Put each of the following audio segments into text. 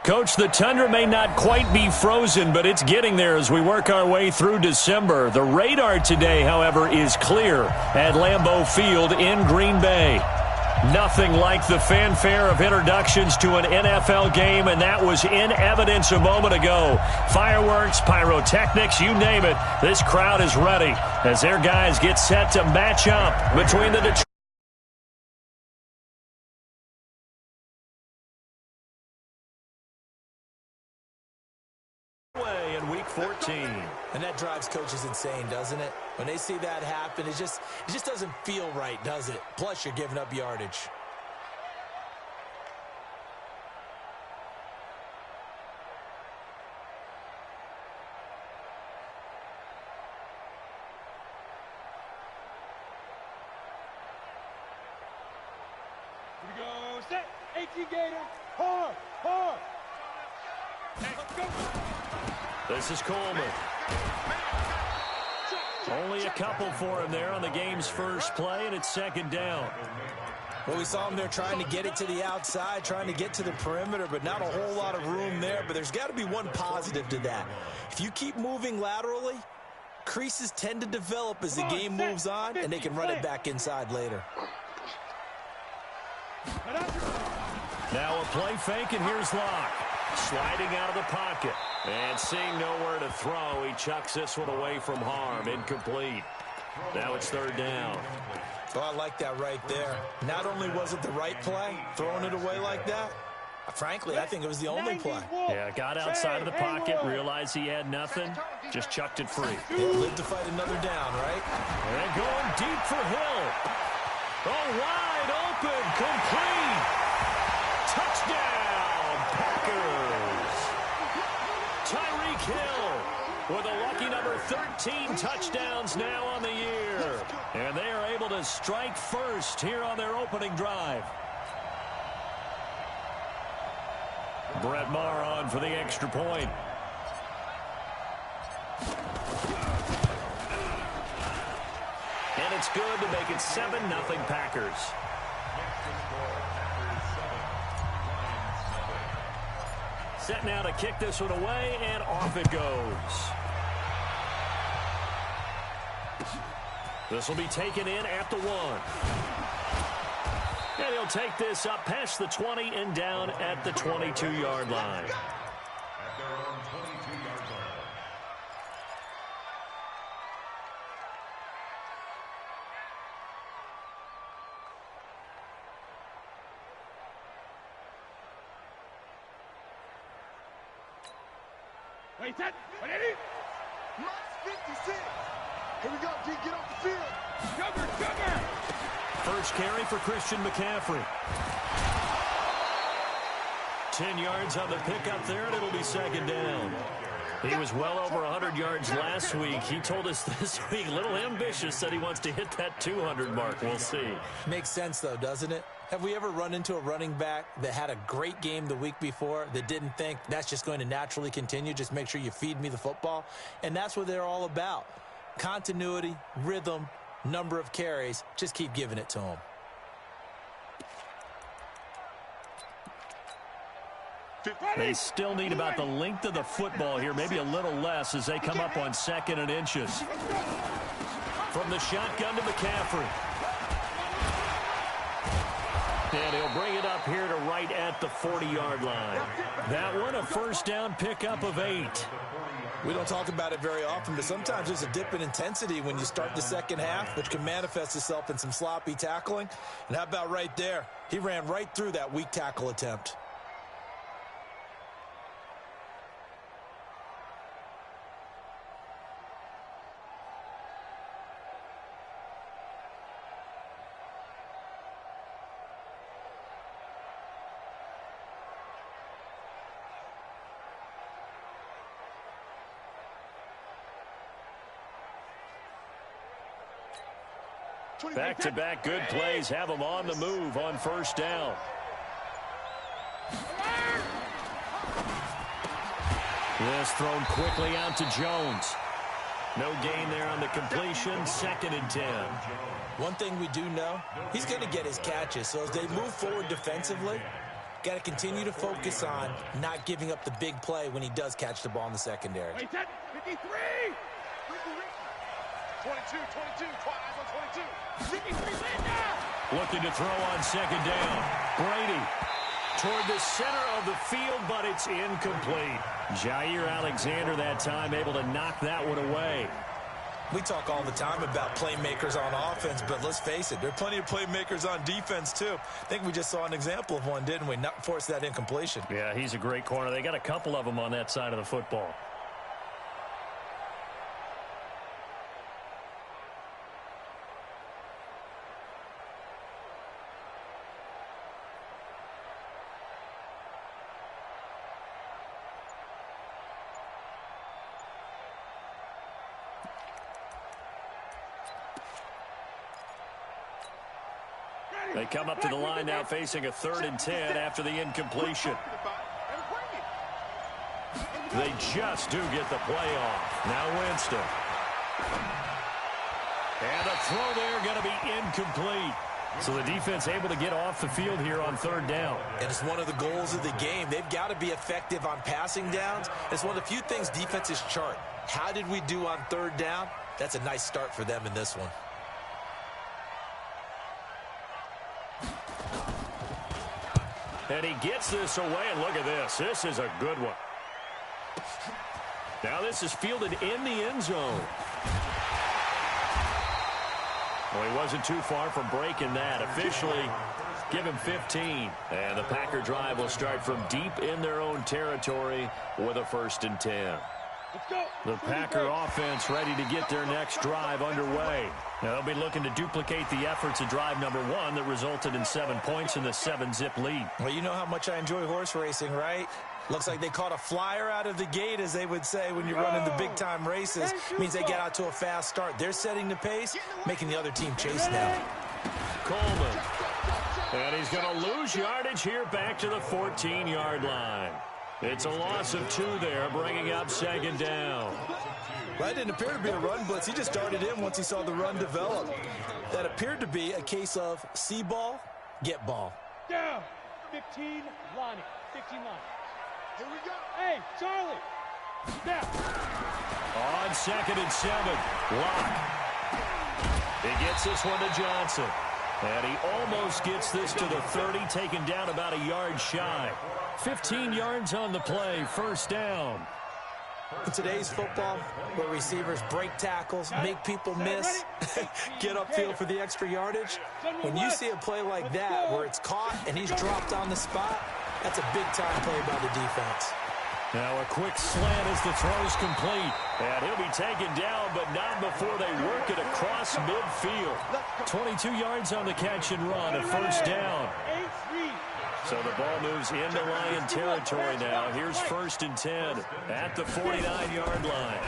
Coach, the tundra may not quite be frozen, but it's getting there as we work our way through December. The radar today, however, is clear at Lambeau Field in Green Bay. Nothing like the fanfare of introductions to an NFL game, and that was in evidence a moment ago. Fireworks, pyrotechnics, you name it. This crowd is ready as their guys get set to match up between the Detroit. In week 14. And that drives coaches insane, doesn't it? When they see that happen, it just doesn't feel right, does it? Plus, you're giving up yardage. Here we go. Set. 18 Gator. Hard. Hard. Let's go. This is Coleman. Only a couple for him there on the game's first play, and it's second down. Well, we saw him there trying to get it to the outside, trying to get to the perimeter, but not a whole lot of room there. But there's got to be one positive to that. If you keep moving laterally, creases tend to develop as the game moves on, and they can run it back inside later. Now a play fake, and here's Locke. Sliding out of the pocket. And seeing nowhere to throw, he chucks this one away from harm. Incomplete. Now it's third down. Oh, I like that right there. Not only was it the right play, throwing it away like that, frankly, I think it was the only play. Yeah, got outside of the pocket, realized he had nothing, just chucked it free. Lived to fight another down, right? And going deep for Hill. Oh, wide open, complete. Touchdown, Packers. Tyreek Hill with a lucky number 13 touchdowns now on the year. And they are able to strike first here on their opening drive. Brett Maher on for the extra point. And it's good to make it 7-0 Packers. Set now to kick this one away, and off it goes. This will be taken in at the 1. And he'll take this up past the 20 and down at the 22-yard line. Wait, set. 180. Minus 56. Here we go, D. Get off the field. Sugar. First carry for Christian McCaffrey. 10 yards on the pickup there, and it'll be second down. He was well over 100 yards last week. He told us this week, a little ambitious, that he wants to hit that 200 mark. We'll see. Makes sense, though, doesn't it? Have we ever run into a running back that had a great game the week before that didn't think that's just going to naturally continue? Just make sure you feed me the football. And that's what they're all about. Continuity, rhythm, number of carries. Just keep giving it to them. They still need about the length of the football here, maybe a little less as they come up on 2nd and inches. From the shotgun to McCaffrey. And he'll bring it up here to right at the 40-yard line. That one, a first down pickup of 8. We don't talk about it very often, but sometimes there's a dip in intensity when you start the second half, which can manifest itself in some sloppy tackling. And how about right there? He ran right through that weak tackle attempt. Back-to-back good plays have them on the move on first down. This thrown quickly out to Jones. No gain there on the completion, 2nd and 10. One thing we do know, he's going to get his catches. So as they move forward defensively, Got to continue to focus on not giving up the big play when he does catch the ball in the secondary. Wait, 53! 22, 22, eyes on 22. 53, Linda! Looking to throw on second down. Brady toward the center of the field, but it's incomplete. Jair Alexander that time able to knock that one away. We talk all the time about playmakers on offense, but let's face it, there are plenty of playmakers on defense too. I think we just saw an example of one, didn't we? Not force that incompletion. Yeah, he's a great corner. They got a couple of them on that side of the football. They come up to the line now facing a 3rd and 10 after the incompletion. They just do get the play off. Now Winston. And the throw there going to be incomplete. So the defense able to get off the field here on 3rd down. And it's one of the goals of the game. They've got to be effective on passing downs. It's one of the few things defenses chart. How did we do on 3rd down? That's a nice start for them in this one. And he gets this away, and look at this. This is a good one. Now this is fielded in the end zone. Well, he wasn't too far from breaking that. Officially, give him 15. And the Packer drive will start from deep in their own territory with a 1st and 10. The Packer offense ready to get their next drive underway. Now they'll be looking to duplicate the efforts of drive number 1 that resulted in 7 points in the 7-zip lead. Well, you know how much I enjoy horse racing, right? Looks like they caught a flyer out of the gate, as they would say when you're running the big-time races. Means they get out to a fast start. They're setting the pace, making the other team chase now. Coleman. And he's going to lose yardage here back to the 14-yard line. It's a loss of 2 there, bringing up 2nd down. That didn't appear to be a run blitz. He just darted in once he saw the run develop. That appeared to be a case of see ball, get ball. Down. 15, Lonnie. 15, Lonnie. Here we go. Hey, Charlie. Down. On 2nd and 7, Locke. He gets this one to Johnson. And he almost gets this to the 30, taken down about a yard shy. 15 yards on the play, 1st down. In today's football, where receivers break tackles, make people miss, get upfield for the extra yardage, when you see a play like that where it's caught and he's dropped on the spot, that's a big-time play by the defense. Now a quick slant as the throw's complete. And he'll be taken down, but not before they work it across midfield. 22 yards on the catch and run, a 1st down. So the ball moves into Lion territory now. Here's 1st and 10 at the 49-yard line.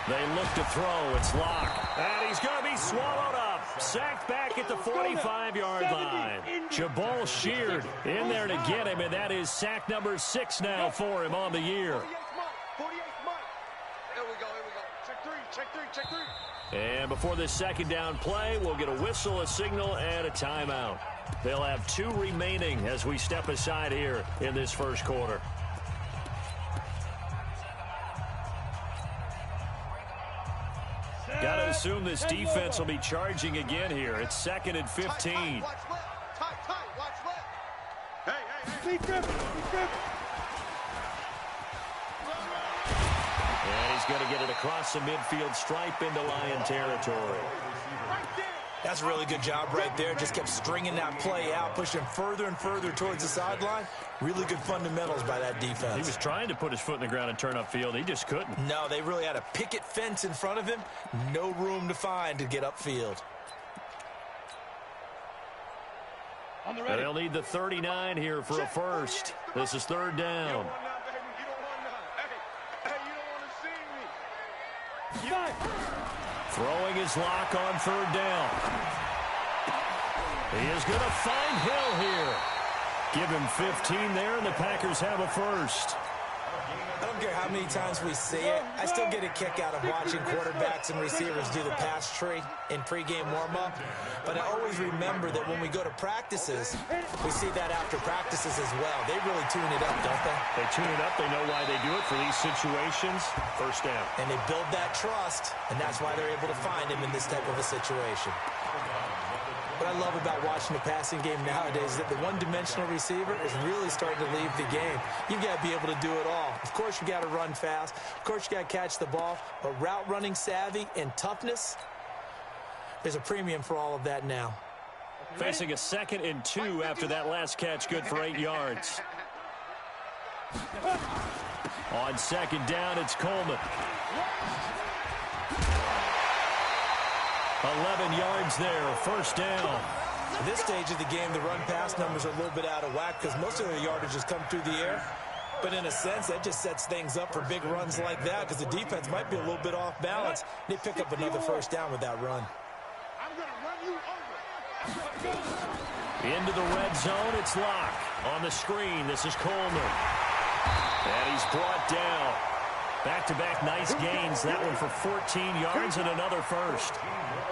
They look to throw. It's Locke. And he's going to be swallowed up. Sacked back at the 45-yard line. Jabal Sheard in there to get him, and that is sack number 6 now for him on the year. 48th month. Here we go. Check three. And before this 2nd down play, we'll get a whistle, a signal, and a timeout. They'll have 2 remaining as we step aside here in this 1st quarter. Got to assume this defense will be charging again here. It's 2nd and 15. Tight, watch left. Hey. Be good. And he's going to get it across the midfield stripe into Lion territory. That's a really good job right there. Just kept stringing that play out, pushing him further and further towards the sideline. Really good fundamentals by that defense. He was trying to put his foot in the ground and turn upfield. He just couldn't. No, they really had a picket fence in front of him. No room to find to get upfield. On the ready. They'll need the 39 here for a 1st. This is 3rd down. Throwing his Lock on 3rd down. He is going to find Hill here. Give him 15 there, and the Packers have a 1st. I don't care how many times we see it. I still get a kick out of watching quarterbacks and receivers do the pass tree in pregame warm-up. But I always remember that when we go to practices, we see that after practices as well. They really tune it up, don't they? They tune it up. They know why they do it for these situations. First down. And they build that trust, and that's why they're able to find him in this type of a situation. What I love about watching the passing game nowadays is that the one-dimensional receiver is really starting to leave the game. You've got to be able to do it all. Of course, you got to run fast. Of course, you got to catch the ball. But route running savvy and toughness, there's a premium for all of that now. Facing a 2nd and 2 after that last catch, good for 8 yards. On 2nd down, it's Coleman. 11 yards there, first down. At this stage of the game, the run-pass numbers are a little bit out of whack because most of their yardage has come through the air. But in a sense, that just sets things up for big runs like that because the defense might be a little bit off balance. They pick up another first down with that run. I'm going to run you over. Into the red zone, it's Locke. On the screen, this is Coleman. And he's brought down. Back-to-back nice gains. That one for 14 yards and another first.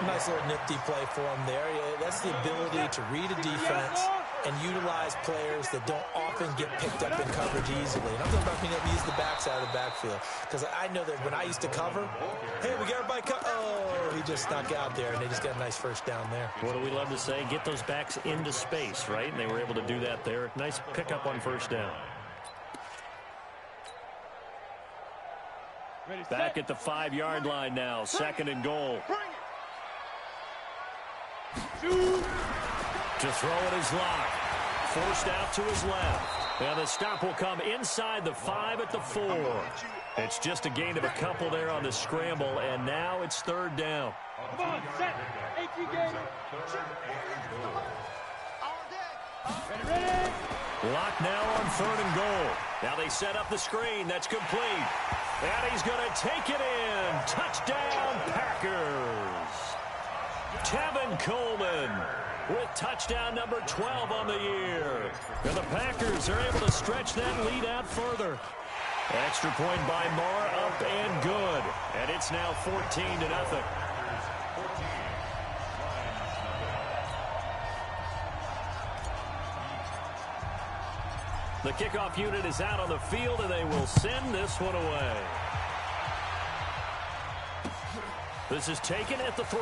Nice little nifty play for him there. Yeah, that's the ability to read a defense and utilize players that don't often get picked up in coverage easily. And I'm talking about being able to use the backside of the backfield. Because I know that when I used to cover, hey, we got everybody oh, he just snuck out there, and they just got a nice first down there. What do we love to say? Get those backs into space, right? And they were able to do that there. Nice pickup on first down. Back at the 5-yard line now. 2nd and goal. To throw it is Locke. Forced out to his left. Now the stop will come inside the 5 at the 4. It's just a gain of a couple there on the scramble, and now it's 3rd down. Come on, set. 18 game. Ready. Locke now on 3rd and goal. Now they set up the screen. That's complete. And he's going to take it in. Touchdown, Packers. Tevin Coleman with touchdown number 12 on the year. And the Packers are able to stretch that lead out further. Extra point by Marr, up and good. And it's now 14-0. The kickoff unit is out on the field, and they will send this one away. This is taken at the 3.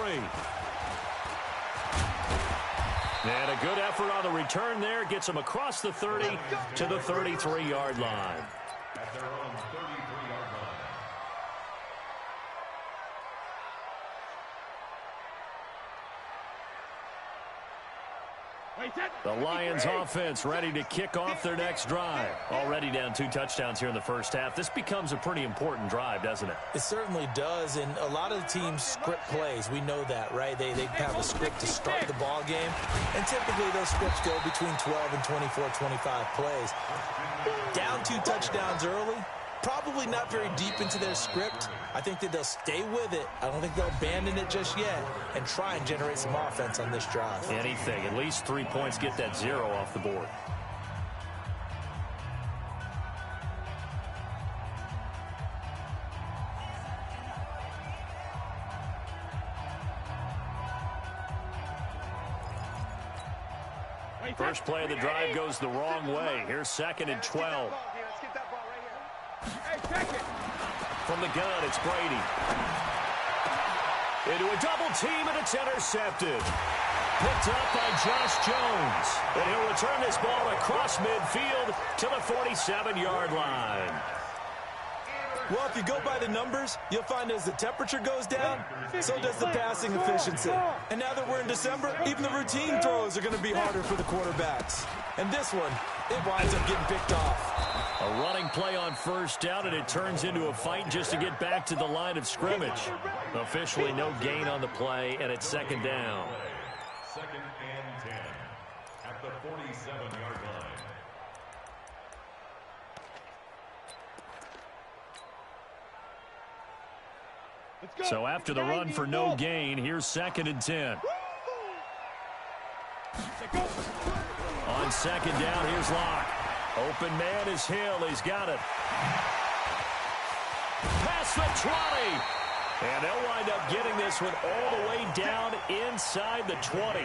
And a good effort on the return there. Gets them across the 30 to the 33-yard line. At their own 33-yard line. The Lions offense ready to kick off their next drive. Already down 2 touchdowns here in the first half. This becomes a pretty important drive, doesn't it? It certainly does, and a lot of the teams script plays. We know that, right? They have a script to start the ball game, and typically those scripts go between 12 and 24, 25 plays. Down 2 touchdowns early, probably not very deep into their script. I think that they'll stay with it. I don't think they'll abandon it just yet and try and generate some offense on this drive. Anything. At least 3 points. Get that 0 off the board. First play of the drive goes the wrong way. Here's 2nd and 12. From the gun, it's Brady. Into a double team, and it's intercepted. Picked up by Josh Jones. And he'll return this ball across midfield to the 47-yard line. Well, if you go by the numbers, you'll find as the temperature goes down, so does the passing efficiency. And now that we're in December, even the routine throws are going to be harder for the quarterbacks. And this one, it winds up getting picked off. A running play on first down, and it turns into a fight just to get back to the line of scrimmage. Officially no gain on the play, and it's 2nd down. 2nd and 10 at the 47-yard line. So after the run for no gain, here's 2nd and 10. On 2nd down, here's Locke. Open man is Hill. He's got it. across the 20. And they'll wind up getting this one all the way down inside the 20.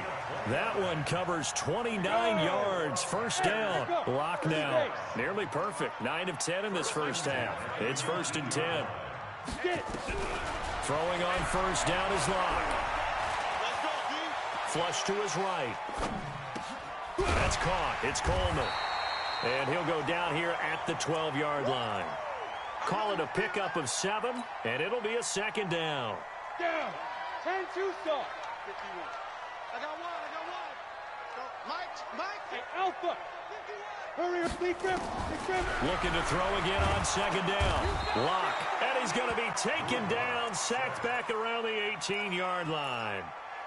That one covers 29 yards. First down. Lock now. Nearly perfect. 9 of 10 in this first half. It's 1st and 10. Throwing on first down is Lock. Flush to his right. That's caught. It's Coleman. And he'll go down here at the 12-yard line. Call it a pickup of 7, and it'll be a second down. Down. 10 Tucson. I got one. Go, Mike. Hey, Alpha. Hurry up, Lee Grimm. Looking to throw again on second down. Lock. And he's going to be taken down, sacked back around the 18-yard line.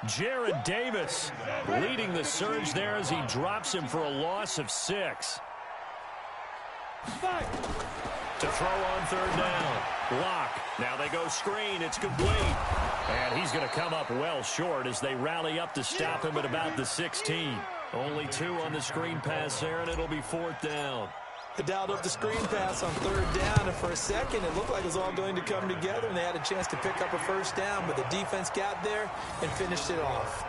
Jared Davis leading the surge there as he drops him for a loss of 6. To throw on third down. Lock. Now they go screen. It's complete. And he's going to come up well short as they rally up to stop him at about the 16. Only 2 on the screen pass there, and it'll be 4th down. They dialed up the screen pass on third down, and for a second it looked like it was all going to come together, and they had a chance to pick up a first down, but the defense got there and finished it off.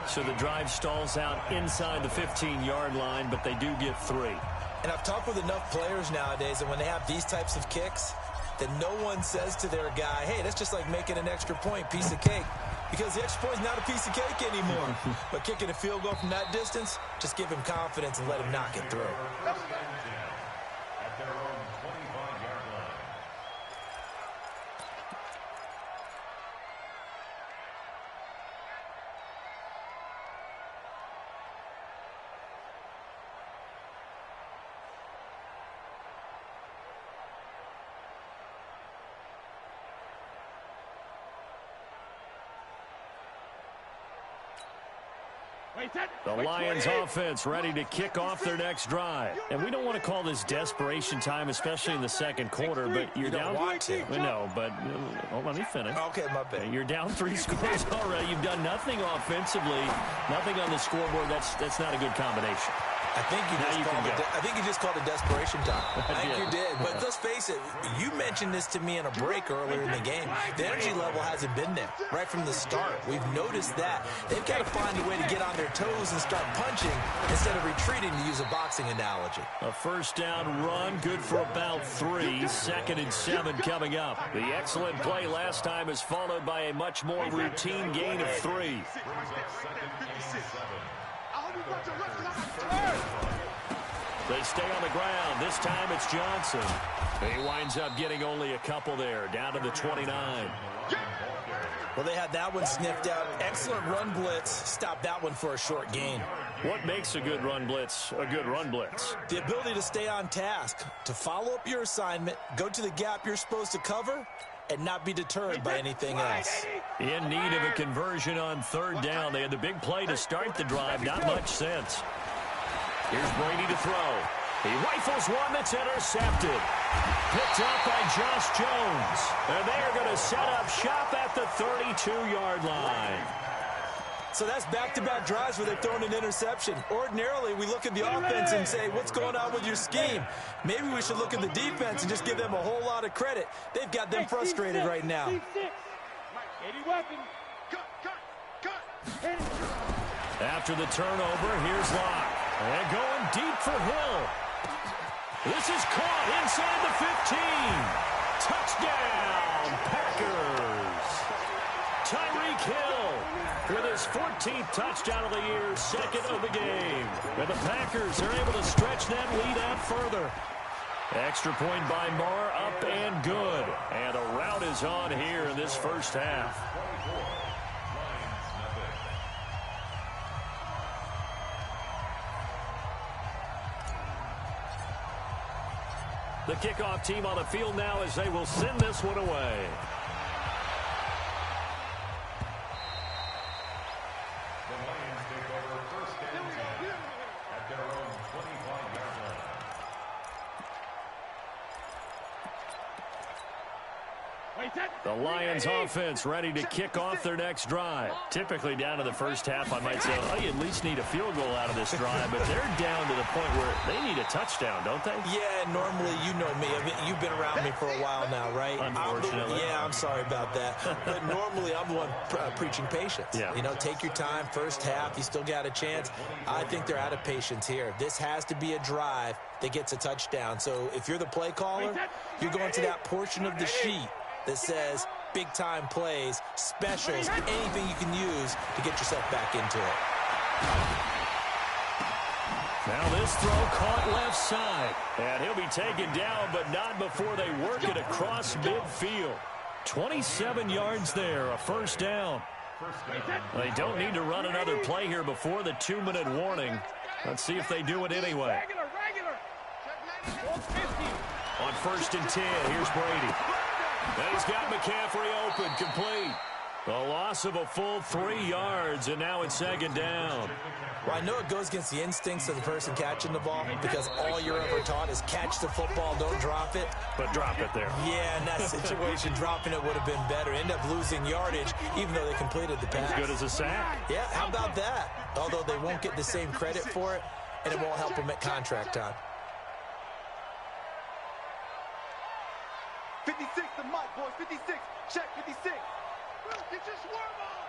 So the drive stalls out inside the 15-yard line, but they do get 3. And I've talked with enough players nowadays that when they have these types of kicks, that no one says to their guy, hey, that's just like making an extra point, piece of cake. Because the extra point is not a piece of cake anymore. But kicking a field goal from that distance, just give him confidence and let him knock it through. At their own 25-yard line. The Lions offense ready to kick off their next drive. And we don't want to call this desperation time, especially in the second quarter, but you're down. Want to. No, but let me finish. Okay, my bad. You're down 3 scores already. You've done nothing offensively, nothing on the scoreboard. That's not a good combination. I think you just called it desperation time. I think you did. But let's face it, you mentioned this to me in a break earlier in the game. The energy level hasn't been there right from the start. We've noticed that. They've got to find a way to get on their toes and start punching instead of retreating, to use a boxing analogy. A first down run, good for about 3. 2nd and 7 coming up. The excellent play last time is followed by a much more routine gain of 3. They stay on the ground. This time it's Johnson. He winds up getting only a couple there, down to the 29. Well, they had that one sniffed out. Excellent run blitz. Stopped that one for a short gain. What makes a good run blitz a good run blitz? The ability to stay on task, to follow up your assignment, go to the gap you're supposed to cover, and not be deterred by anything else. In need of a conversion on third down. They had the big play to start the drive. Not much sense. Here's Brady to throw. He rifles one that's intercepted. Picked up by Josh Jones. And they are going to set up shop at the 32-yard line. So that's back-to-back drives where they've thrown an interception. Ordinarily, we look at the offense and say, what's going on with your scheme? Maybe we should look at the defense and just give them a whole lot of credit. They've got them frustrated right now. 80 weapon. After the turnover, here's Locke. And going deep for Hill. This is caught inside the 15. Touchdown, Packers. Tyreek Hill with his 14th touchdown of the year, 2nd of the game. And the Packers are able to stretch that lead out further. Extra point by Marr, up and good. And a rout is on here in this first half. The kickoff team on the field now as they will send this one away. The Lions take over 1st and 10 at their own 25-yard line. The Lions offense ready to kick off their next drive. Typically down to the first half, I might say, oh, you at least need a field goal out of this drive, but they're down to the point where they need a touchdown, don't they? Yeah, normally, you know me. I mean, you've been around me for a while now, right? Unfortunately. I'm sorry about that. But normally, I'm the one preaching patience. Yeah. You know, take your time. First half, you still got a chance. I think they're out of patience here. This has to be a drive that gets a touchdown. So if you're the play caller, you're going to that portion of the sheet that says big-time plays, specials, anything you can use to get yourself back into it. Now this throw caught left side. And he'll be taken down, but not before they work it across midfield. 27 yards there, a first down. They don't need to run another play here before the 2-minute warning. Let's see if they do it anyway. On 1st and 10, here's Brady. And he's got McCaffrey open, complete. The loss of a full 3 yards, and now it's 2nd down. Well, I know it goes against the instincts of the person catching the ball because all you're ever taught is catch the football, don't drop it. But drop it there. Yeah, in that situation, dropping it would have been better. End up losing yardage, even though they completed the pass. As good as a sack. Yeah, how about that? Although they won't get the same credit for it, and it won't help them at contract time. 56 to Mike, boys. 56. Check 56. Get your swarm on.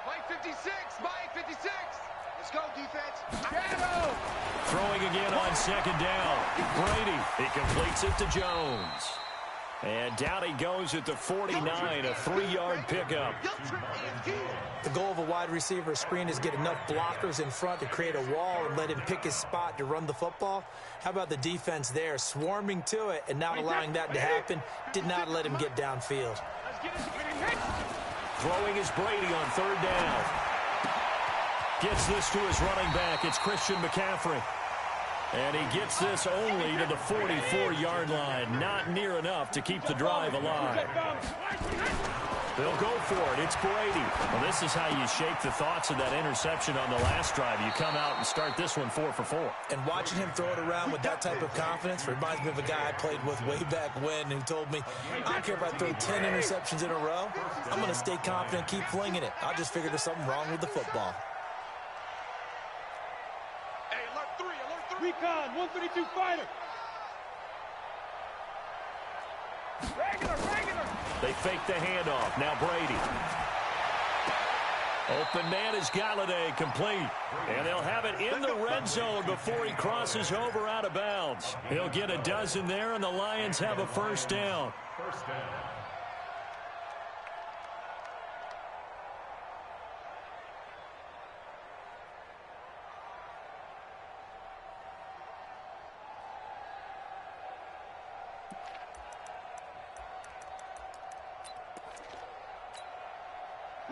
Mike 56. Mike 56. Let's go, defense. Shadow. Throwing again on 2nd down. Brady, he completes it to Jones. And down he goes at the 49, a 3-yard pickup. The goal of a wide receiver screen is get enough blockers in front to create a wall and let him pick his spot to run the football. How about the defense there, swarming to it and not allowing that to happen? Did not let him get downfield. Throwing is Brady on 3rd down. Gets this to his running back. It's Christian McCaffrey. And he gets this only to the 44-yard line. Not near enough to keep the drive alive. They'll go for it. It's Brady. Well, this is how you shape the thoughts of that interception on the last drive. You come out and start this one 4 for 4. And watching him throw it around with that type of confidence reminds me of a guy I played with way back when who told me, I don't care if I throw 10 interceptions in a row. I'm going to stay confident and keep flinging it. I just figured there's something wrong with the football. Recon, 132 fighter. Regular. They fake the handoff. Now Brady. Open man is Galladay, complete. And they'll have it in the red zone before he crosses over out of bounds. He'll get a dozen there, and the Lions have a first down. First down.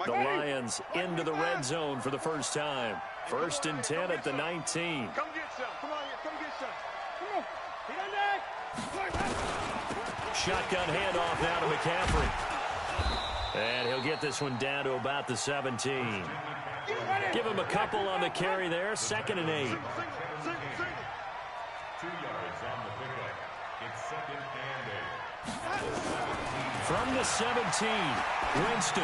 The Lions into the red zone for the first time. 1st and 10 at the 19. Come get some. Come on here. Come get some. Come on. Shotgun handoff now to McCaffrey. And he'll get this one down to about the 17. Give him a couple on the carry there. 2nd and 8. 2 yards on the pickup. It's 2nd and 8. From the 17, Winston.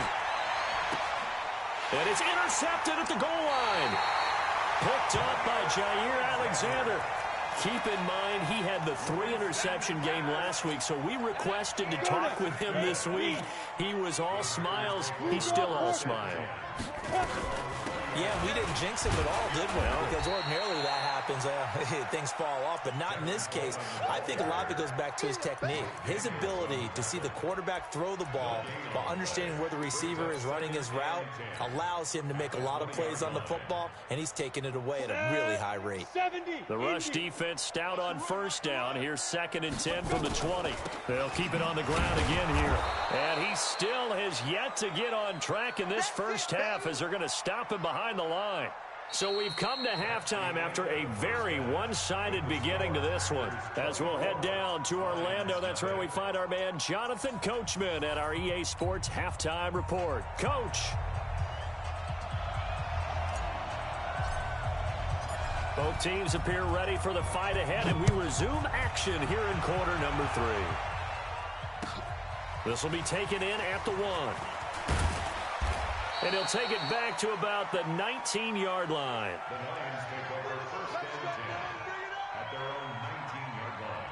And it's intercepted at the goal line. Picked up by Jair Alexander. Keep in mind, he had the 3-interception game last week, so we requested to talk with him this week. He was all smiles. He's still all smile. Yeah, we didn't jinx him at all, did we? Because ordinarily that happens, things fall off, but not in this case. I think a lot of it goes back to his technique. His ability to see the quarterback throw the ball while understanding where the receiver is running his route allows him to make a lot of plays on the football, and he's taking it away at a really high rate. The rush defense stout on 1st down. Here's 2nd and 10 from the 20. They'll keep it on the ground again here. And he still has yet to get on track in this first half as they're going to stop him behind the line. So we've come to halftime after a very one-sided beginning to this one. As we'll head down to Orlando, that's where we find our man Jonathan Coachman at our EA Sports Halftime Report. Coach. Both teams appear ready for the fight ahead, and we resume action here in quarter number 3. This will be taken in at the 1. And he'll take it back to about the 19-yard line. The Lions take over first and 10 at their own 19-yard line.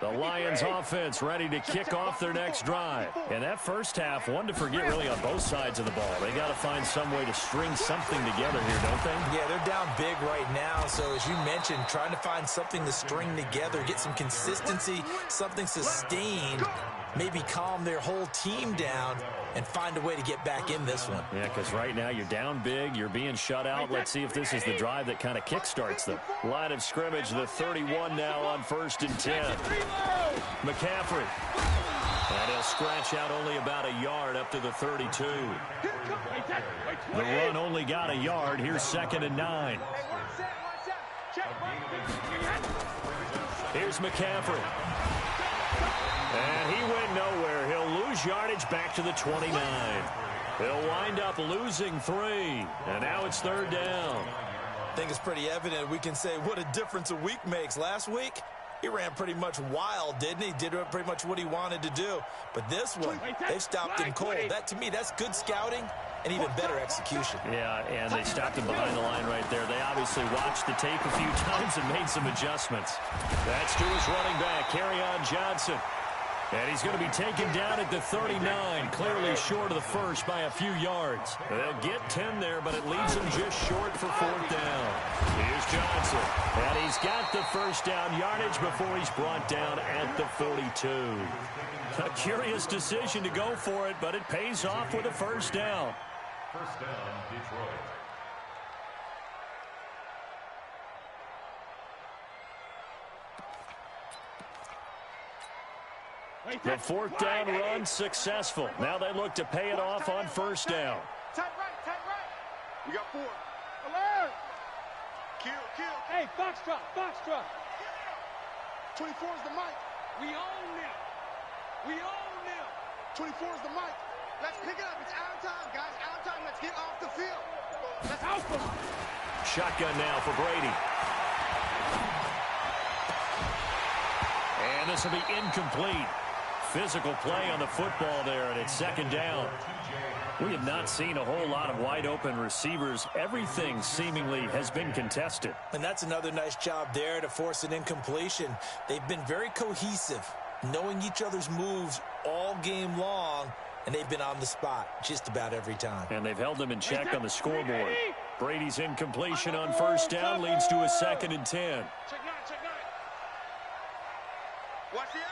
The Lions offense ready to kick off their next drive. And that first half, one to forget really on both sides of the ball. They got to find some way to string something together here, don't they? Yeah, they're down big right now. So as you mentioned, trying to find something to string together, get some consistency, something sustained, maybe calm their whole team down and find a way to get back in this one. Yeah, because right now you're down big, you're being shut out. Let's see if this is the drive that kind of kickstarts them. Line of scrimmage, the 31 now on 1st and 10. McCaffrey. And he'll scratch out only about a yard up to the 32. The run only got a yard. Here's 2nd and 9. Here's McCaffrey. And he went nowhere. He'll lose yardage back to the 29. He'll wind up losing 3. And now it's 3rd down. I think it's pretty evident. We can say what a difference a week makes. Last week, he ran pretty much wild, didn't he? Did pretty much what he wanted to do. But this one, they stopped him cold. That, to me, that's good scouting and even better execution. Yeah, and they stopped him behind the line right there. They obviously watched the tape a few times and made some adjustments. That's to his running back, Kerryon Johnson. And he's going to be taken down at the 39, clearly short of the first by a few yards. They'll get 10 there, but it leaves them just short for 4th down. Here's Johnson. And he's got the first down yardage before he's brought down at the 42. A curious decision to go for it, but it pays off with a first down. First down, Detroit. The 4th down run successful. Now they look to pay it off on 1st down. Tight right. We got 4. Alert! Kill. Hey, Foxtrot. 24 is the mic. We own them. 24 is the mic. Let's pick it up. It's out of time, guys. Out of time. Let's get off the field. Let's out them. Shotgun now for Brady. And this will be incomplete. Physical play on the football there, and it's 2nd down. We have not seen a whole lot of wide-open receivers. Everything seemingly has been contested. And that's another nice job there to force an incompletion. They've been very cohesive, knowing each other's moves all game long, and they've been on the spot just about every time. And they've held them in check on the scoreboard. Brady's incompletion on 1st down leads to a 2nd and 10. Check nine. Watch the eye.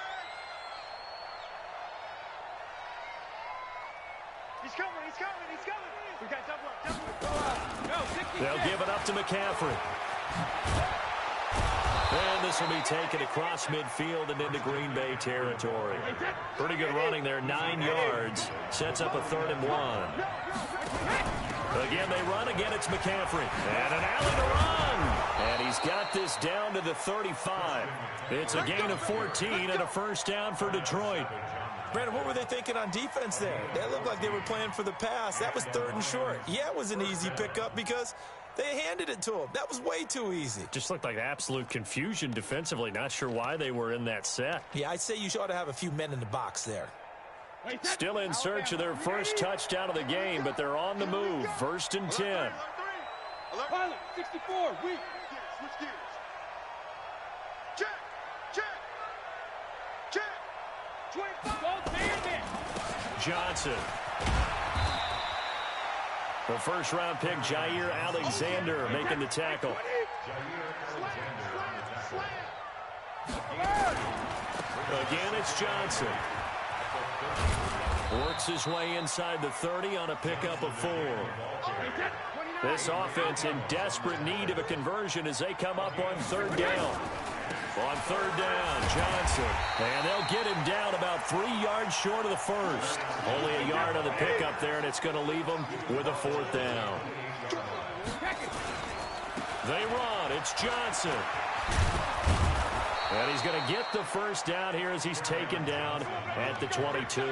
He's coming. We got double up. No, They'll give it up to McCaffrey. And this will be taken across midfield and into Green Bay territory. Pretty good running there, 9 yards. Sets up a 3rd and 1. Again, they run. Again, it's McCaffrey. And an alley to run. And he's got this down to the 35. It's a gain of 14 and a first down for Detroit. Brandon, what were they thinking on defense there? They looked like they were playing for the pass. That was 3rd and short. Yeah, it was an easy pickup because they handed it to him. That was way too easy. Just looked like absolute confusion defensively. Not sure why they were in that set. Yeah, I'd say you ought to have a few men in the box there. Still in search of their first touchdown of the game, but they're on the move. 1st and 10. Pilot, 64, weak. Switch gears. Check. 25, bandit. Johnson. The first-round pick, Jair Alexander, making the tackle. Again, it's Johnson. Works his way inside the 30 on a pickup of 4. This offense in desperate need of a conversion as they come up on 3rd down. On 3rd down, Johnson. And they'll get him down about 3 yards short of the first. Only a yard on the pickup there, and it's going to leave them with a 4th down. They run. It's Johnson. And he's going to get the first down here as he's taken down at the 22.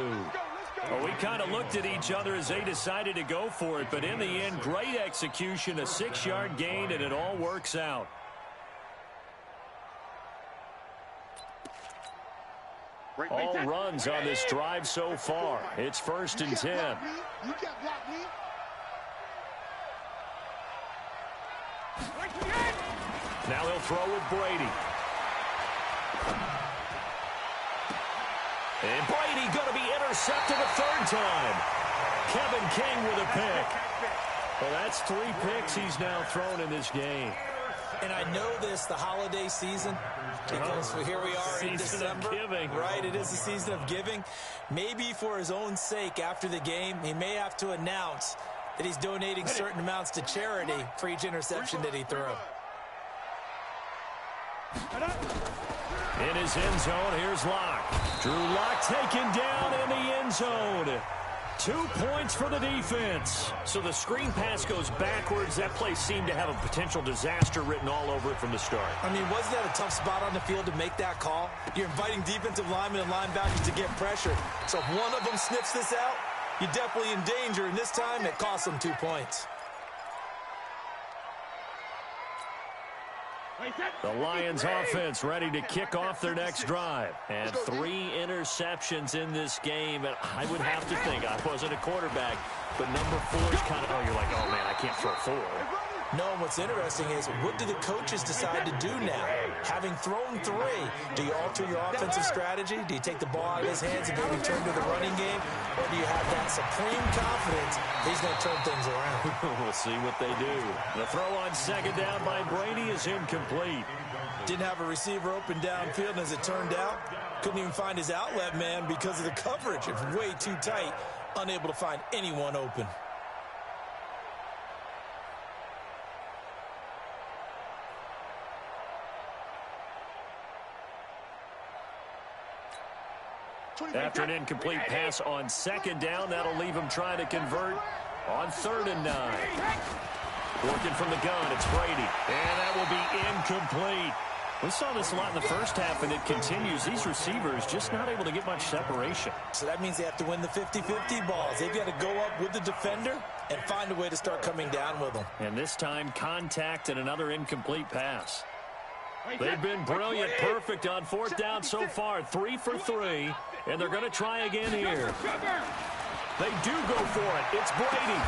Well, we kind of looked at each other as they decided to go for it, but in the end, great execution, a 6-yard gain, and it all works out. all runs on this drive so far. It's 1st and 10. You can't block me. Now he'll throw with Brady. And Brady going to be intercepted a 3rd time. Kevin King with a pick. Well, that's 3 picks he's now thrown in this game. And I know this, the holiday season, because here we are in December. Right, it is the season of giving. Maybe for his own sake after the game, he may have to announce that he's donating certain amounts to charity for each interception that he threw. In his end zone, here's Locke. Drew Lock taken down in the end zone. 2 points for the defense. So the screen pass goes backwards. That play seemed to have a potential disaster written all over it from the start. I mean, wasn't that a tough spot on the field to make that call? You're inviting defensive linemen and linebackers to get pressure. So if one of them sniffs this out, you're definitely in danger. And this time, it cost them 2 points. The Lions offense ready to kick off their next drive. And 3 interceptions in this game. And I would have to think, I wasn't a quarterback, but number 4 is kind of, oh, you're like, oh, man, I can't throw 4. No, and what's interesting is, what do the coaches decide to do now? Having thrown 3, do you alter your offensive strategy? Do you take the ball out of his hands and maybe turn to the running game? Or do you have that supreme confidence he's going to turn things around? We'll see what they do. The throw on 2nd down by Brady is incomplete. Didn't have a receiver open downfield, and as it turned out, couldn't even find his outlet man because of the coverage. It was way too tight, unable to find anyone open. After an incomplete pass on 2nd down, that'll leave him trying to convert on 3rd and 9. Working from the gun, it's Brady. And that will be incomplete. We saw this a lot in the first half, and it continues. These receivers just not able to get much separation. So that means they have to win the 50-50 balls. They've got to go up with the defender and find a way to start coming down with them. And this time, contact and another incomplete pass. They've been brilliant, perfect on 4th down so far. 3 for 3, and they're going to try again here. They do go for it. It's Brady.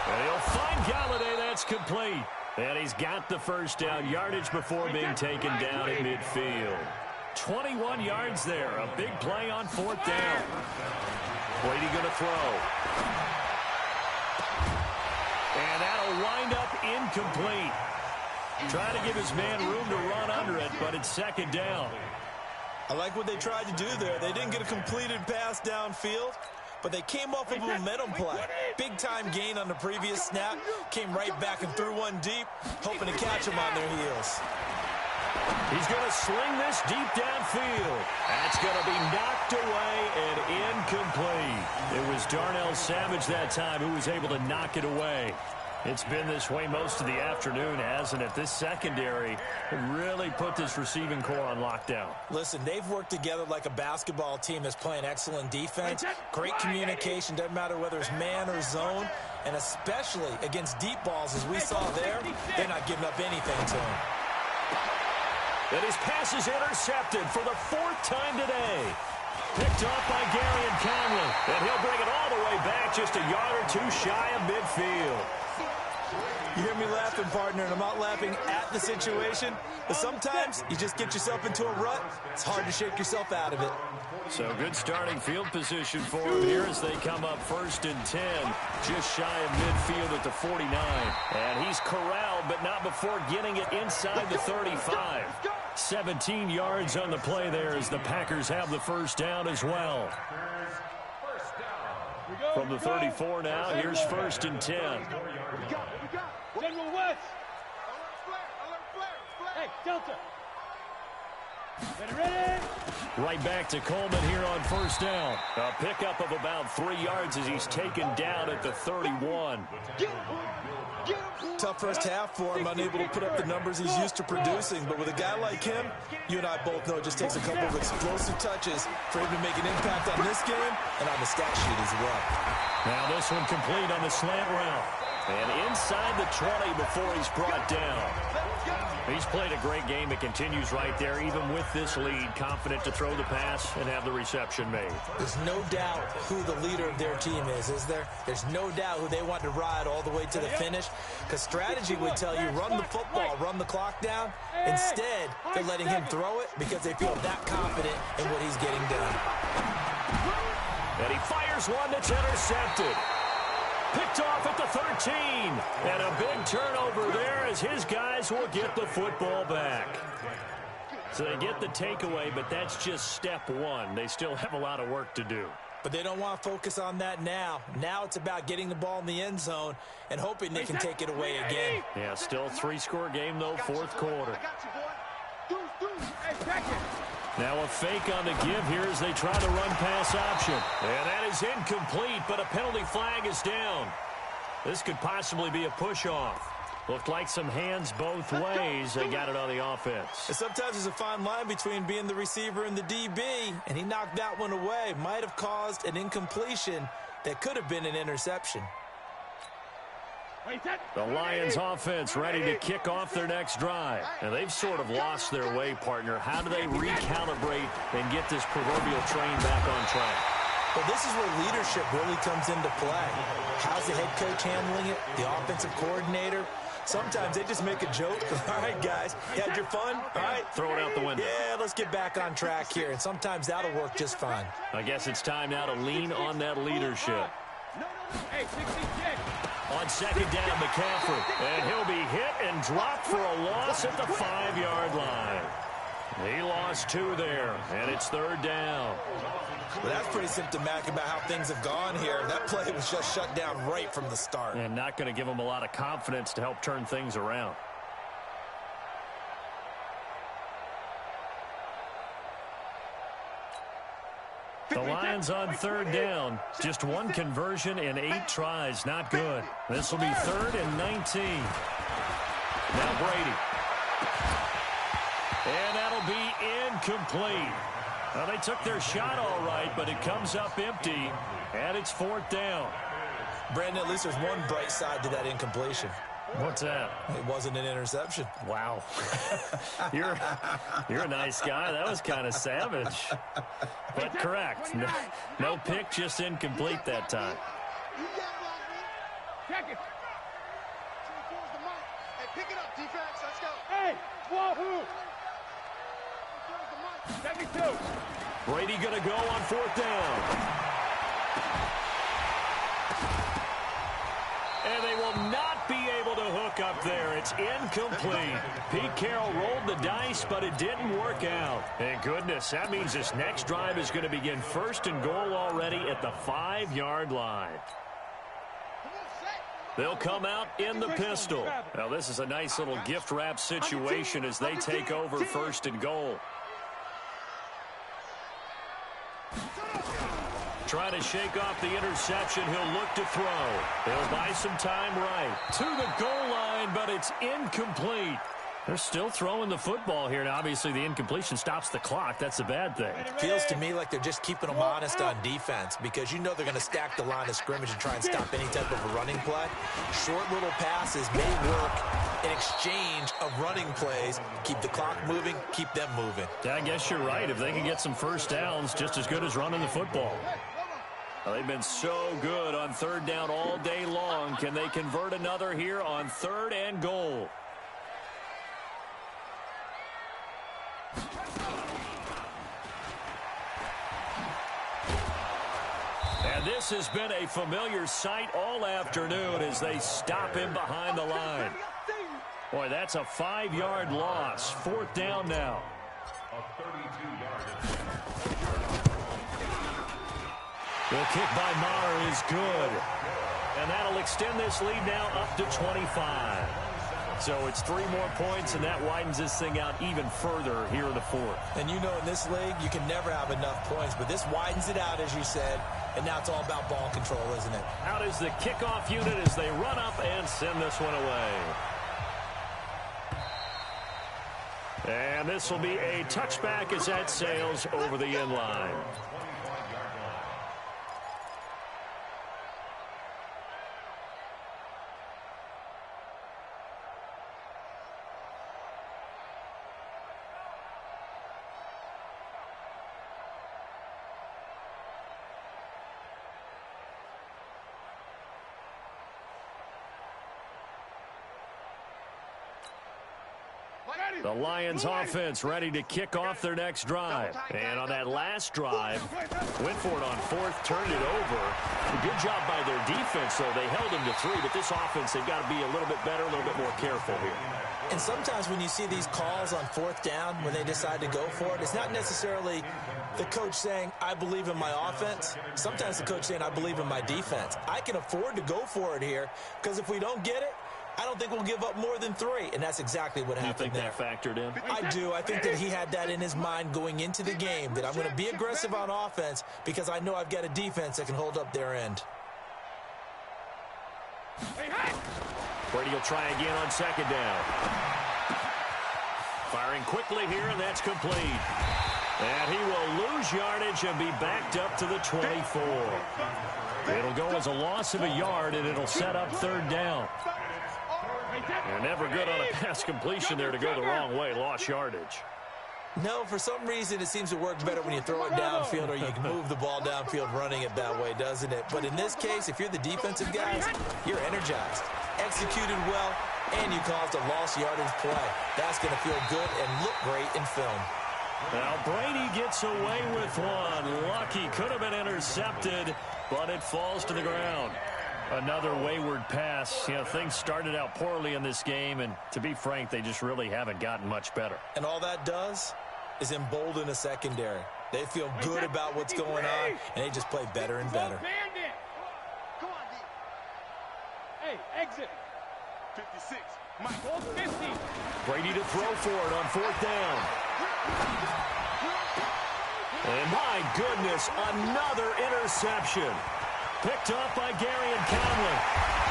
And he'll find Galladay. That's complete. And he's got the 1st down, yardage before being taken down in midfield. 21 yards there. A big play on 4th down. Brady going to throw. And that'll wind up incomplete. Trying to give his man room to run under it, but it's 2nd down. I like what they tried to do there. They didn't get a completed pass downfield, but they came off of a momentum play. Big-time gain on the previous snap. Came right back and threw one deep, hoping to catch them on their heels. He's going to sling this deep downfield. That's going to be knocked away and incomplete. It was Darnell Savage that time who was able to knock it away. It's been this way most of the afternoon, hasn't it? This secondary really put this receiving core on lockdown. Listen, they've worked together like a basketball team that's playing excellent defense. Great communication, doesn't matter whether it's man or zone. And especially against deep balls, as we saw there, they're not giving up anything to him. And his pass is intercepted for the 4th time today. Picked off by Gary and Conley. And he'll bring it all the way back just a yard or 2 shy of midfield. You hear me laughing, partner, and I'm not laughing at the situation, but sometimes you just get yourself into a rut. It's hard to shake yourself out of it. So good starting field position for him here as they come up 1st and 10, just shy of midfield at the 49. And he's corralled, but not before getting it inside the 35. 17 yards on the play there as the Packers have the 1st down as well. From the 34 now, here's 1st and 10. General West. Hey, Delta. Ready? Right back to Coleman here on 1st down. A pickup of about 3 yards as he's taken down at the 31. Tough first half for him, unable to put up the numbers he's used to producing. But with a guy like him, you and I both know it just takes a couple of explosive touches for him to make an impact on this game and on the stat sheet as well. Now this one complete on the slant route. And inside the 20 before he's brought down. He's played a great game. It continues right there, even with this lead, confident to throw the pass and have the reception made. There's no doubt who the leader of their team is there? There's no doubt who they want to ride all the way to the finish, because strategy would tell you run the football, run the clock down. Instead, they're letting him throw it because they feel that confident in what he's getting done. And he fires one that's intercepted. Picked off at the 13. And a big turnover there as his guys will get the football back. So they get the takeaway, but that's just step one. They still have a lot of work to do. But they don't want to focus on that now. Now it's about getting the ball in the end zone and hoping they can take it away again. Yeah, still three-score game, though, fourth quarter. Now a fake on the give here as they try to run pass option. And that is incomplete, but a penalty flag is down. This could possibly be a push-off. Looked like some hands both ways. They got it on the offense. And sometimes there's a fine line between being the receiver and the DB, and he knocked that one away. Might have caused an incompletion that could have been an interception. The Lions offense ready to kick off their next drive. And they've sort of lost their way, partner. How do they recalibrate and get this proverbial train back on track? Well, this is where leadership really comes into play. How's the head coach handling it? The offensive coordinator? Sometimes they just make a joke. All right, guys, you had your fun? All right. Throw it out the window. Yeah, let's get back on track here. And sometimes that'll work just fine. I guess it's time now to lean on that leadership. Hey, 66. On second down, McCaffrey. And he'll be hit and dropped for a loss at the 5-yard line. He lost 2 there, and it's third down. Well, that's pretty symptomatic about how things have gone here. That play was just shut down right from the start. And not going to give them a lot of confidence to help turn things around. The Lions on third down. Just 1 conversion in 8 tries. Not good. This will be 3rd and 19. Now Brady. And that'll be incomplete. Well, they took their shot all right, but it comes up empty, and it's 4th down. Brandon, at least there's one bright side to that incompletion. What's that? It wasn't an interception. Wow. You're a nice guy. That was kind of savage. But correct. No pick, just incomplete that time. Check it. 24's the mic. Hey, pick it up, defense. Let's go. Hey, wahoo. 24's the mic. 72. Brady going to go on 4th down. And they will not be able to hook up there. It's incomplete. Pete Carroll rolled the dice, but it didn't work out. And goodness, that means this next drive is going to begin 1st and goal already at the 5-yard line. They'll come out in the pistol. Now, this is a nice little gift wrap situation as they take over 1st and goal. Trying to shake off the interception. He'll look to throw. He'll buy some time right to the goal line, but it's incomplete. They're still throwing the football here. Now, obviously, the incompletion stops the clock. That's a bad thing. Feels to me like they're just keeping them honest on defense because you know they're going to stack the line of scrimmage and try and stop any type of a running play. Short little passes may work in exchange of running plays. Keep the clock moving, keep them moving. Yeah, I guess you're right. If they can get some first downs, just as good as running the football. Well, they've been so good on 3rd down all day long. Can they convert another here on 3rd and goal? And this has been a familiar sight all afternoon as they stop him behind the line. Boy, that's a 5-yard loss. 4th down now. A 32-yard. The kick by Maher is good. And that'll extend this lead now up to 25. So it's 3 more points, and that widens this thing out even further here in the 4th. And you know in this league, you can never have enough points, but this widens it out, as you said, and now it's all about ball control, isn't it? Out is the kickoff unit as they run up and send this one away. And this will be a touchback as that sails over the end line. The Lions offense ready to kick off their next drive. And on that last drive, went for it on fourth, turned it over. A good job by their defense, though. They held them to 3, but this offense, they've got to be a little bit better, a little bit more careful here. And sometimes when you see these calls on fourth down, when they decide to go for it, it's not necessarily the coach saying, I believe in my offense. Sometimes the coach saying, I believe in my defense. I can afford to go for it here because if we don't get it, I don't think we'll give up more than 3, and that's exactly what happened there. You think that factored in? I do. I think that he had that in his mind going into the game, that I'm going to be aggressive on offense because I know I've got a defense that can hold up their end. Brady will try again on second down. Firing quickly here, and that's complete. And he will lose yardage and be backed up to the 24. It'll go as a loss of a yard, and it'll set up third down. You're never good on a pass completion there to go the wrong way. Lost yardage. No, for some reason it seems to work better when you throw it downfield or you can move the ball downfield running it that way, doesn't it? But in this case, if you're the defensive guys, you're energized, executed well, and you caused a lost yardage play. That's going to feel good and look great in film. Now Brady gets away with one. Lucky, could have been intercepted, but it falls to the ground. Another wayward pass. You know, things started out poorly in this game, and to be frank, they just really haven't gotten much better. And all that does is embolden a secondary. They feel good about what's going on, and they just play better and better. Come on, D. Hey, exit. 56. Mike. 50. Brady to throw for it on fourth down. And my goodness, another interception. Picked up by Gary and Conley.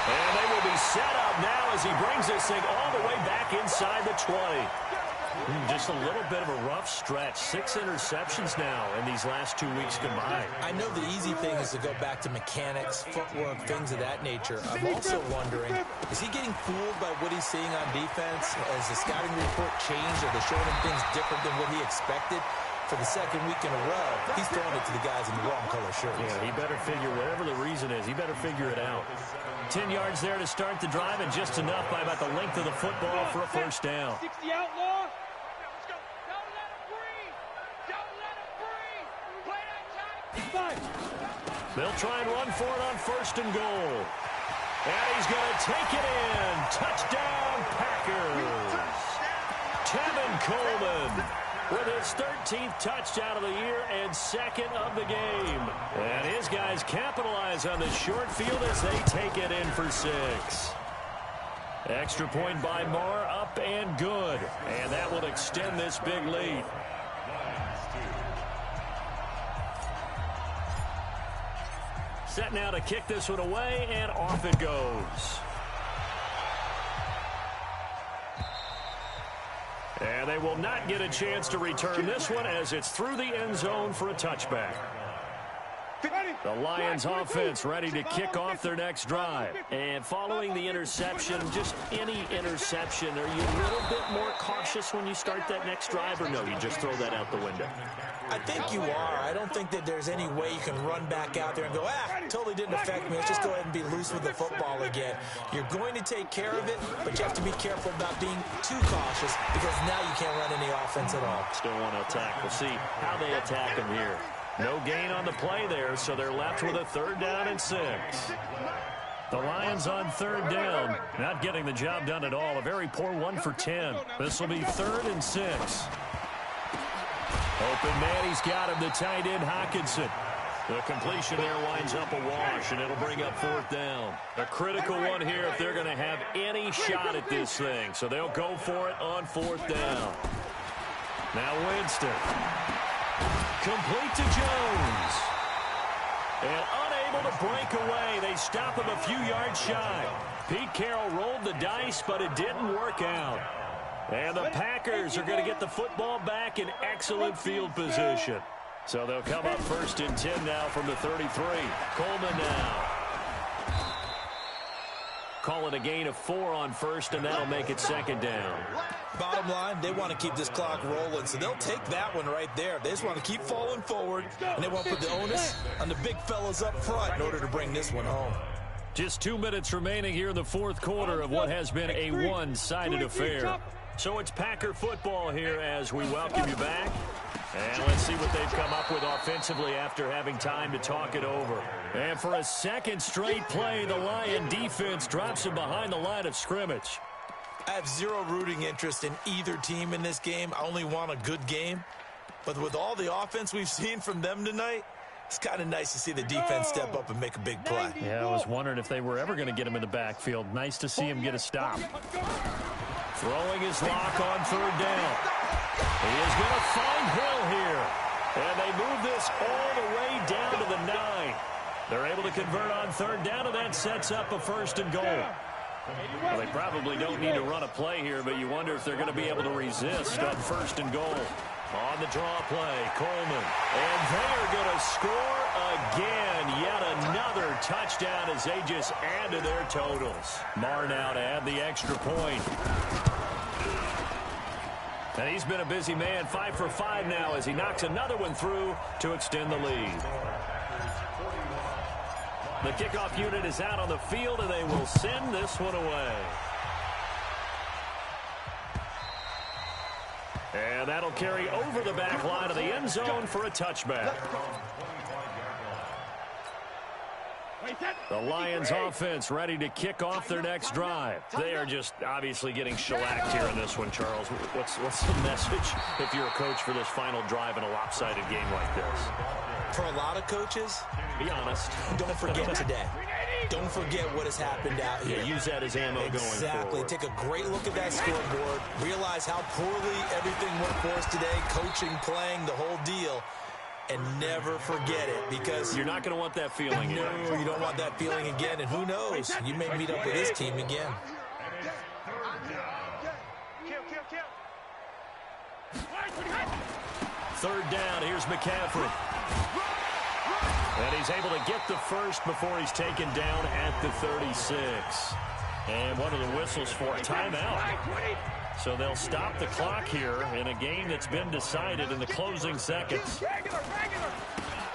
And they will be set up now as he brings this thing all the way back inside the 20. Just a little bit of a rough stretch. 6 interceptions now in these last 2 weeks combined. I know the easy thing is to go back to mechanics, footwork, things of that nature. I'm also wondering, is he getting fooled by what he's seeing on defense? Has the scouting report changed? Are they showing him things different than what he expected? For the second week in a row, he's throwing it to the guys in the wrong color shirts. Yeah, he better figure, whatever the reason is, he better figure it out. 10 yards there to start the drive, and just enough by about the length of the football for a first down. 60 outlaw. Let's go. Don't let him breathe. Don't let him breathe. Play that time. They'll try and run for it on first and goal. And he's going to take it in. Touchdown, Packers. Tevin Coleman with his 13th touchdown of the year and second of the game. And his guys capitalize on the short field as they take it in for 6. Extra point by Marr, up and good. And that will extend this big lead. Set now to kick this one away, and off it goes. And they will not get a chance to return this one as it's through the end zone for a touchback. The Lions offense ready to kick off their next drive. And following the interception, just any interception, are you a little bit more cautious when you start that next drive, or no, you just throw that out the window? I think you are. I don't think that there's any way you can run back out there and go, totally didn't affect me. Let's just go ahead and be loose with the football again. You're going to take care of it, but you have to be careful about being too cautious because now you can't run any offense at all. Still want to attack. We'll see how they attack them here. No gain on the play there, so they're left with a third down and 6. The Lions on third down, not getting the job done at all. A very poor 1 for 10. This will be 3rd and 6. Open man, he's got him, the tight end, Hockenson. The completion there winds up a wash, and it'll bring up 4th down. A critical one here if they're going to have any shot at this thing. So they'll go for it on 4th down. Now Winston. Complete to Jones. And unable to break away. They stop him a few yards shy. Pete Carroll rolled the dice, but it didn't work out. And the Packers are going to get the football back in excellent field position. So they'll come up 1st and 10 now from the 33. Coleman now. Call it a gain of 4 on 1st, and that'll make it 2nd down. Bottom line, they want to keep this clock rolling, so they'll take that one right there. They just want to keep falling forward, and they want to put the onus on the big fellas up front in order to bring this one home. Just 2 minutes remaining here in the 4th quarter of what has been a one-sided affair. So it's Packer football here as we welcome you back. And let's see what they've come up with offensively after having time to talk it over. And for a second straight play, the Lion defense drops him behind the line of scrimmage. I have zero rooting interest in either team in this game. I only want a good game. But with all the offense we've seen from them tonight, it's kind of nice to see the defense step up and make a big play. Yeah, I was wondering if they were ever going to get him in the backfield. Nice to see him get a stop. Throwing his lock on third down. He is going to find Hill here. And they move this all the way down to the 9. They're able to convert on third down, and that sets up a 1st and goal. Well, they probably don't need to run a play here, but you wonder if they're going to be able to resist on 1st and goal. On the draw play, Coleman. And they are going to score again. Yet another touchdown as they just add to their totals. Marr now to add the extra point. And he's been a busy man, 5 for 5 now as he knocks another one through to extend the lead. The kickoff unit is out on the field, and they will send this one away. And that'll carry over the back line of the end zone for a touchback. The Lions offense ready to kick off their next drive. They are just obviously getting shellacked here in this one, Charles. What's the message if you're a coach for this final drive in a lopsided game like this? For a lot of coaches, be honest. Don't forget today. Don't forget what has happened out here. Yeah, use that as ammo going forward. Exactly. Take a great look at that scoreboard. Realize how poorly everything went for us today. Coaching, playing, the whole deal. And never forget it, because you're not going to want that feeling again. No, you don't want that feeling again. And who knows? You may meet up with this team again. Third down. Here's McCaffrey. And he's able to get the first before he's taken down at the 36. And one of the whistles for a timeout. So they'll stop the clock here in a game that's been decided in the closing seconds.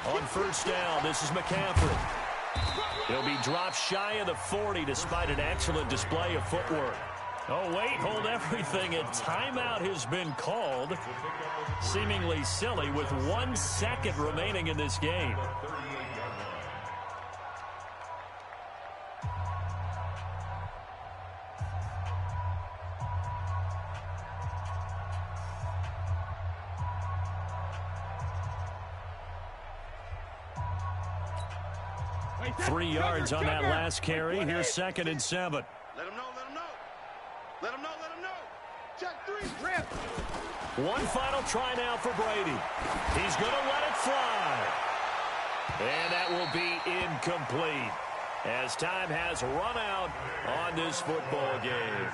On first down, this is McCaffrey. He'll be dropped shy of the 40 despite an excellent display of footwork. Oh, wait, hold everything. A timeout has been called. Seemingly silly with 1 second remaining in this game. Three yards on that last carry. Here's 2nd and 7. Let him know, let him know. Let him know, let him know. Check 3, rip. One final try now for Brady. He's going to let it fly. And that will be incomplete as time has run out on this football game.